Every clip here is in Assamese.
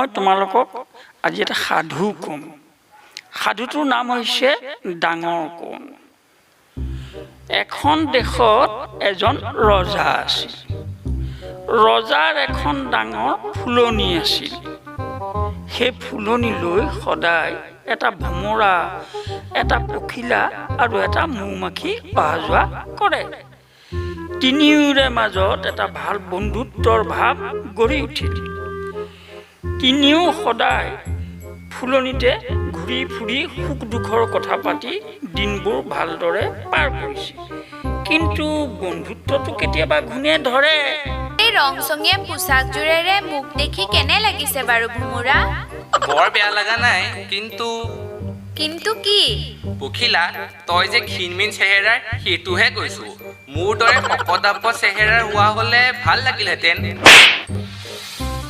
মই তোমালোকক আজি এটা সাধু ক'ম। সাধুটোৰ নাম হৈছে ডাঙৰ কোণ। এখন দেশত এজন ৰজা আছিল। ৰজাৰ এখন ডাঙৰ ফুলনি আছিল। সেই ফুলনিলৈ সদায় এটা ভমৰা, এটা পখিলা আৰু এটা মৌমাখি অহা যোৱা কৰে। তিনিওৰে মাজত এটা ভাল বন্ধুত্বৰ ভাৱ গঢ়ি উঠিল। তিনিও সদায় ফুলনিতে ঘূৰি ফুৰি সুখ দুখৰ কথা পাতি দিনবোৰ ভালদৰে পাৰ কৰিছিল। কিন্তু বন্ধুত্বটো কেতিয়াবা ঘূণে ধৰে। এই ৰংচঙীয়া পোচাকযোৰেৰে মোক দেখি কেনে লাগিছে বাৰু ভোমোৰা? বৰ বেয়া লগা নাই, কিন্তু কি? পখিলা, তই যে ক্ষীণমিন চেহেৰাৰ সেইটোহে কৈছো। মোৰ দৰে শকতাপ চেহেৰাৰ হোৱা হলে ভাল লাগিলহেঁতেন।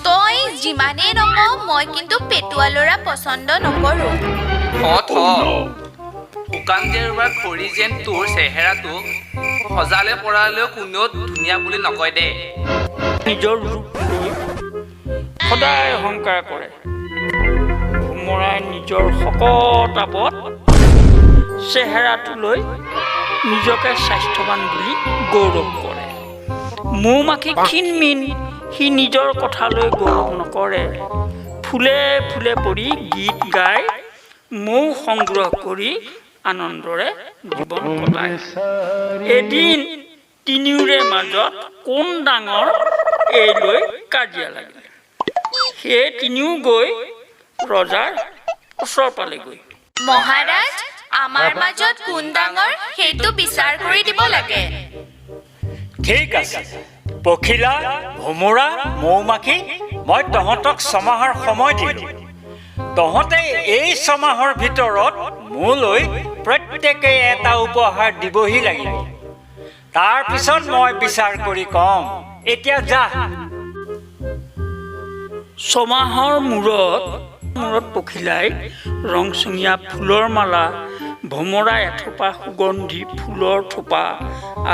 তই যিমানেই নকওঁ, মই কিন্তু পেটুৱা ল'ৰা পচন্দ নকৰোঁ। শুকান জেৰুৱাৰ খৰি যেন তোৰ চেহেৰাটো সজালে পৰালেও কোনেও ধুনীয়া বুলি নকয় দে। নিজৰ ৰূপ লৈ সদায় অহংকাৰ কৰে। ভোমৰাই নিজৰ শকতাপত চেহেৰাটো লৈ নিজকে স্বাস্থ্যৱান বুলি গৌৰৱ কৰে। মৌমাখি ক্ষীণমিন, সি নিজৰ কথালৈ গৌৰৱ নকৰে। ফুলে ফুলে পৰি গীত গাই মৌ সংগ্ৰহ কৰি আনন্দৰে জীৱন কটায়। এদিন তিনিওৰে মাজত কোন ডাঙৰ এই লৈ কাজিয়া লাগিল। সেয়ে তিনিও গৈ ৰজাৰ ওচৰ পালেগৈ। মহাৰাজ, আমাৰ মাজত কোন ডাঙৰ সেইটো বিচাৰ কৰি দিব লাগে। ঠিক আছে, পখিলা, ভোমোৰা, মৌমাখি, মই তহঁতক ছমাহৰ সময় দিলোঁ। তহঁতে এই ছমাহৰ ভিতৰত মোলৈ প্ৰত্যেকেই এটা উপহাৰ দিবহি লাগিব। তাৰপিছত মই বিচাৰ কৰি ক'ম। এতিয়া যা। ছমাহৰ মূৰত পখিলাই ৰংচঙীয়া ফুলৰ মালা, ভোমৰাই এথোপা সুগন্ধি ফুলৰ থোপা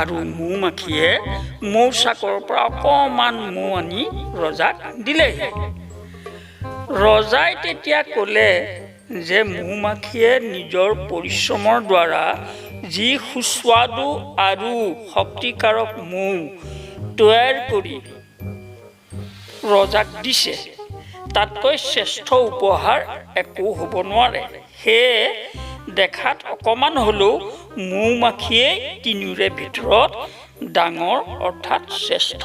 আৰু মৌমাখিয়ে মৌচাকৰ পৰা অকণমান মৌ আনি ৰজাক দিলেহি। ৰজাই তেতিয়া ক'লে যে মৌমাখিয়ে নিজৰ পৰিশ্ৰমৰ দ্বাৰা যি সুস্বাদু আৰু শক্তিকাৰক মৌ তৈয়াৰ কৰি ৰজাক দিছে, তাতকৈ শ্ৰেষ্ঠ উপহাৰ একো হ'ব নোৱাৰে। সেয়ে দেখাত অকণমান হ'লেও মৌমাখিয়ে তিনিওৰে ভিতৰত ডাঙৰ অৰ্থাৎ শ্ৰেষ্ঠ।